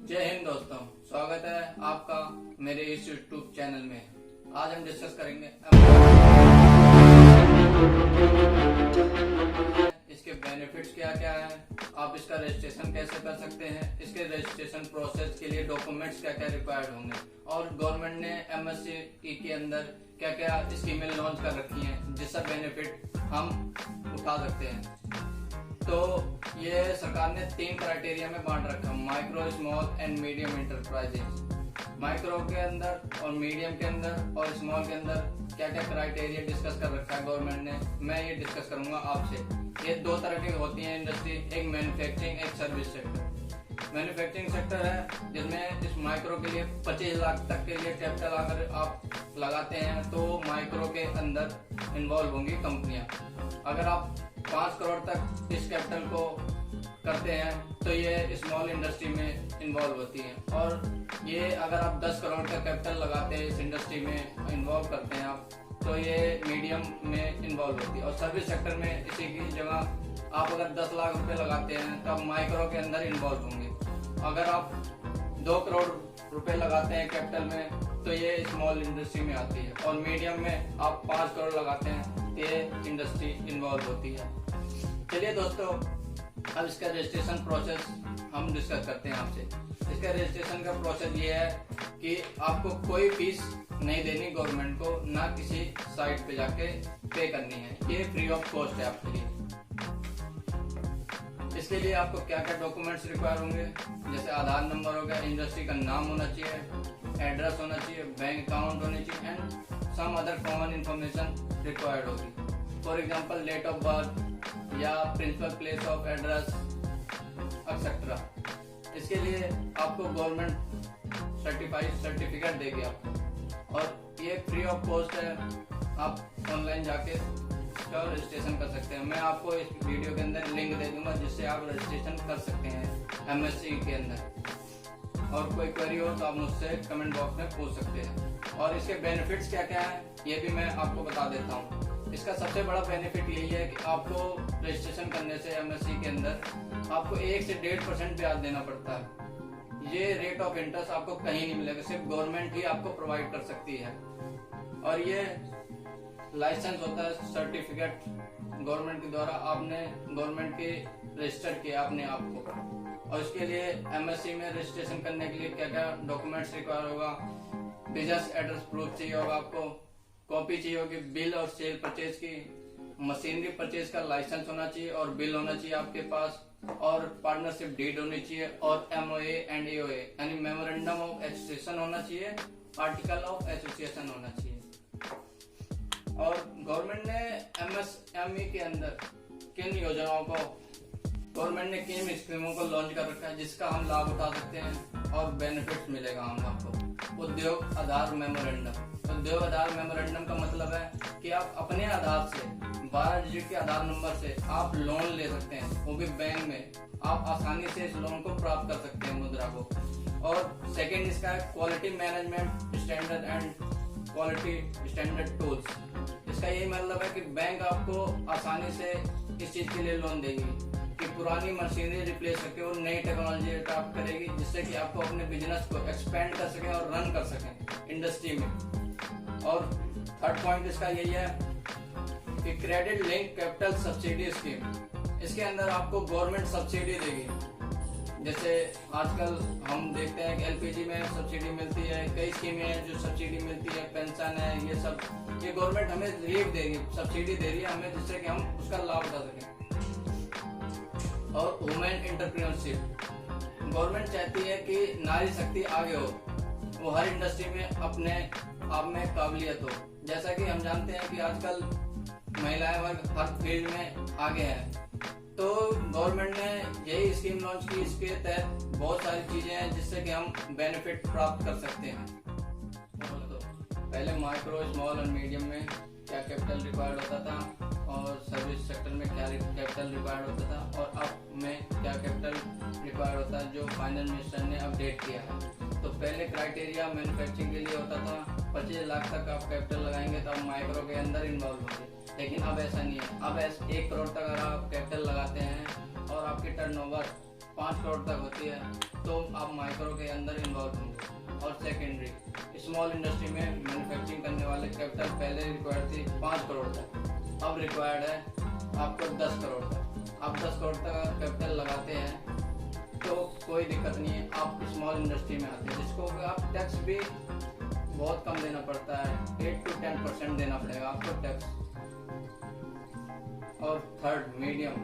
जय हिंद दोस्तों, स्वागत है आपका मेरे इस यूट्यूब चैनल में। आज हम डिस्कस करेंगे इसके बेनिफिट्स क्या क्या है, आप इसका रजिस्ट्रेशन कैसे कर सकते हैं, इसके रजिस्ट्रेशन प्रोसेस के लिए डॉक्यूमेंट्स क्या क्या रिक्वायर्ड होंगे और गवर्नमेंट ने एमएससी के अंदर क्या क्या स्कीमें लॉन्च कर रखी हैं जिसका बेनिफिट हम उठा सकते हैं। तो ये सरकार ने 3 क्राइटेरिया में बांट रखा है, micro, small and medium enterprises. Micro के अंदर और मीडियम के अंदर और स्मॉल के अंदर क्या क्या क्राइटेरिया डिस्कस कर रखा है गवर्नमेंट ने, मैं ये डिस्कस करूंगा आपसे। ये 2 तरह की होती है इंडस्ट्री, एक मैन्युफैक्चरिंग, एक सर्विस सेक्टर। मैन्युफैक्चरिंग सेक्टर है जिसमें इस माइक्रो के लिए 25 लाख तक के लिए कैपिटल अगर आप लगाते हैं तो माइक्रो के अंदर इन्वॉल्व होंगी कंपनियां। अगर आप 5 करोड़ तक इस कैपिटल को करते हैं तो ये स्मॉल इंडस्ट्री में इन्वॉल्व होती है, और ये अगर आप 10 करोड़ का कैपिटल लगाते हैं इस इंडस्ट्री में इन्वॉल्व करते हैं आप, तो ये मीडियम में इन्वॉल्व होती है। और सर्विस सेक्टर में इसी की जगह आप अगर 10 लाख रुपए लगाते हैं तो आप माइक्रो के अंदर इन्वॉल्व होंगे। अगर आप 2 करोड़ रुपए लगाते हैं कैपिटल में तो ये स्मॉल इंडस्ट्री में आती है, और मीडियम में आप 5 करोड़ लगाते हैं तो ये इंडस्ट्री इन्वॉल्व होती है। चलिए दोस्तों, अब इसका रजिस्ट्रेशन प्रोसेस हम डिस्कस करते हैं आपसे। इसका रजिस्ट्रेशन का प्रोसेस ये है कि आपको कोई फीस नहीं देनी गवर्नमेंट को, ना किसी साइट पे जाके पे करनी है, ये फ्री ऑफ कॉस्ट है आपके लिए। इसके लिए आपको क्या क्या डॉक्यूमेंट्स रिक्वायर होंगे, जैसे आधार नंबर हो गया, इंडस्ट्री का नाम होना चाहिए, एड्रेस होना चाहिए, बैंक अकाउंट होनी चाहिए and some other common information required होगी। For example date of birth या principal place of address et cetera. इसके लिए आपको गवर्नमेंट सर्टिफिकेट देगी आपको, और ये फ्री ऑफ कॉस्ट है। आप ऑनलाइन जाके इसका रजिस्ट्रेशन कर सकते हैं। मैं आपको इस वीडियो के अंदर लिंक दे दूंगा जिससे आप रजिस्ट्रेशन कर सकते हैं एमएससी के अंदर। और कोई क्वेरी हो तो आप मुझसे कमेंट बॉक्स में पूछ सकते हैं। और इसके बेनिफिट्स क्या क्या है ये भी मैं आपको बता देता हूँ। इसका सबसे बड़ा बेनिफिट यही है कि आपको रजिस्ट्रेशन करने से एमएससी के अंदर आपको 1 से 1.5% ब्याज देना पड़ता है। ये रेट ऑफ इंटरेस्ट आपको कहीं नहीं मिलेगा, सिर्फ गवर्नमेंट ही आपको प्रोवाइड कर सकती है। और ये लाइसेंस होता है, सर्टिफिकेट गवर्नमेंट के द्वारा आपने गवर्नमेंट के रजिस्टर किया अपने आप को। और इसके लिए एमएससी में रजिस्ट्रेशन करने के लिए क्या क्या डॉक्यूमेंट्स रिक्वायर होगा, बिजनेस एड्रेस प्रूफ चाहिए होगा आपको, कॉपी चाहिए होगी बिल और सेल परचेज की, मशीनरी परचेज का लाइसेंस होना चाहिए और बिल होना चाहिए आपके पास, और पार्टनरशिप डीड होनी चाहिए, और एमओए एंड एओए यानी मेमोरेंडम ऑफ एसोसिएशन होना चाहिए, आर्टिकल ऑफ एसोसिएशन होना चाहिए। और गवर्नमेंट ने एमएसएमई के अंदर किन योजनाओं को, गवर्नमेंट ने किन स्कीमों को लॉन्च कर रखा है जिसका हम लाभ उठा सकते हैं और बेनिफिट मिलेगा हम आपको। उद्योग आधार मेमोरेंडम। उद्योग आधार मेमोरेंडम का मतलब है कि आप अपने आधार से 12 डिजिट के आधार नंबर से आप लोन ले सकते हैं, वो भी बैंक में। आप आसानी से इस लोन को प्राप्त कर सकते हैं, मुद्रा को। और सेकंड इसका है quality management standard and quality standard tools. इसका यही मतलब है कि बैंक आपको आसानी से इस चीज के लिए लोन देगी कि पुरानी मशीनरी रिप्लेस करके और नई टेक्नोलॉजी अडॉप्ट करेगी, जिससे कि आपको अपने बिजनेस को एक्सपेंड कर सकें और रन कर सकें इंडस्ट्री में। और थर्ड पॉइंट इसका यही है कि credit link capital subsidy scheme. इसके अंदर आपको गवर्नमेंट सब्सिडी देगी। जैसे आजकल हम देखते हैं कि एलपीजी में सब्सिडी मिलती है, कई स्कीमें हैं जो सब्सिडी मिलती है, पेंशन है, ये सब ये गवर्नमेंट हमें रिलीफ देगी, सब्सिडी दे रही है हमें, जिससे कि हम उसका लाभ उठा सकें। और वुमेन एंटरप्रेन्योरशिप, गवर्नमेंट चाहती है कि नारी शक्ति आगे हो, वो हर इंडस्ट्री में अपने आप में काबिलियत हो। जैसा कि हम जानते हैं कि आजकल महिलाएं वर्ग हर फील्ड में आगे हैं, तो गवर्नमेंट ने यही स्कीम लॉन्च की। इसके तहत बहुत सारी चीजें हैं जिससे कि हम बेनिफिट प्राप्त कर सकते हैं। तो पहले माइक्रो, स्मॉल और मीडियम में क्या कैपिटल रिक्वायर्ड होता था, और सर्विस सेक्टर में क्या कैपिटल रिक्वायर्ड होता था, और अब में क्या कैपिटल रिक्वायर्ड होता है जो फाइनेंस मिनिस्टर ने अपडेट किया है। तो पहले क्राइटेरिया मैन्युफैक्चरिंग के लिए होता था 25 लाख तक आप कैपिटल लगाएंगे तो आप माइक्रो के अंदर इन्वॉल्व होंगे, लेकिन अब ऐसा नहीं है। अब 1 करोड़ तक अगर आप कैपिटल लगाते हैं और आपकी टर्नओवर 5 करोड़ तक होती है तो आप माइक्रो के अंदर इन्वॉल्व होंगे। और सेकेंडरी स्मॉल इंडस्ट्री में मैन्युफैक्चरिंग करने वाले कैपिटल पहले रिक्वायर्ड थी 5 करोड़ तक, अब रिक्वायर्ड है आपको 10 करोड़ तक। आप 10 करोड़ तक कैपिटल लगाते हैं तो कोई दिक्कत नहीं है, आप स्मॉल इंडस्ट्री में आते हैं जिसको आप टैक्स भी बहुत कम देना पड़ता है, 8 to 10% देना पड़ेगा आपको टैक्स। और थर्ड मीडियम,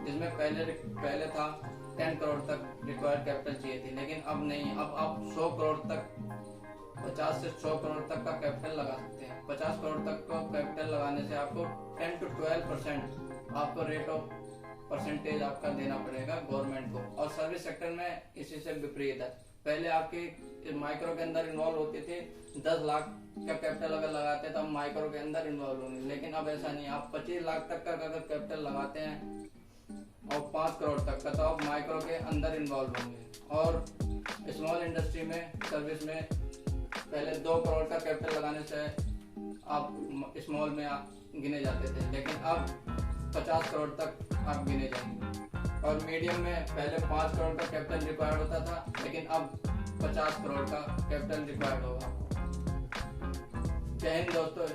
जिसमें पहले था 10 करोड़ तक रिक्वायर्ड कैपिटल चाहिए थी, लेकिन अब नहीं, अब आप 100 करोड़ तक, 50 से 100 करोड़ तक का कैपिटल लगा सकते हैं। 50 करोड़ तक का कैपिटल लगाने से आपको 10 to 12% आपको रेट ऑफ परसेंटेज आपका देना पड़ेगा गवर्नमेंट को। और सर्विस सेक्टर में इसी से विपरीत है, पहले आपके माइक्रो के अंदर इन्वॉल्व होते थे, 10 लाख का कैपिटल अगर लगाते हैं तो हम माइक्रो के अंदर इन्वॉल्व होंगे, लेकिन अब ऐसा नहीं। आप 25 लाख तक का अगर कैपिटल लगाते हैं और 5 करोड़ तक का तो आप माइक्रो के अंदर इन्वॉल्व होंगे। और स्मॉल इंडस्ट्री में सर्विस में पहले 2 करोड़ का कैपिटल लगाने से आप स्मॉल में गिने जाते थे, लेकिन अब 50 करोड़ तक आप गिने जाएंगे। और मीडियम में पहले 5 करोड़ का कैपिटल रिक्वायर्ड होता था, लेकिन अब 50 करोड़ का कैपिटल रिक्वायर्ड होगा। जय हिंद दोस्तों,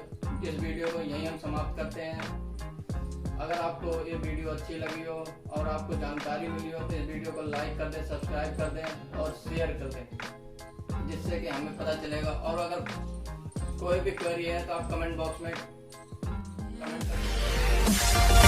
इस वीडियो को यहीं हम समाप्त करते हैं। अगर आपको ये वीडियो अच्छी लगी हो और आपको जानकारी मिली हो तो इस वीडियो को लाइक कर दें, सब्सक्राइब कर दें और शेयर कर दें, जिससे कि हमें पता चलेगा। और अगर कोई भी क्वेरी है तो आप कमेंट बॉक्स में कमेंट करें।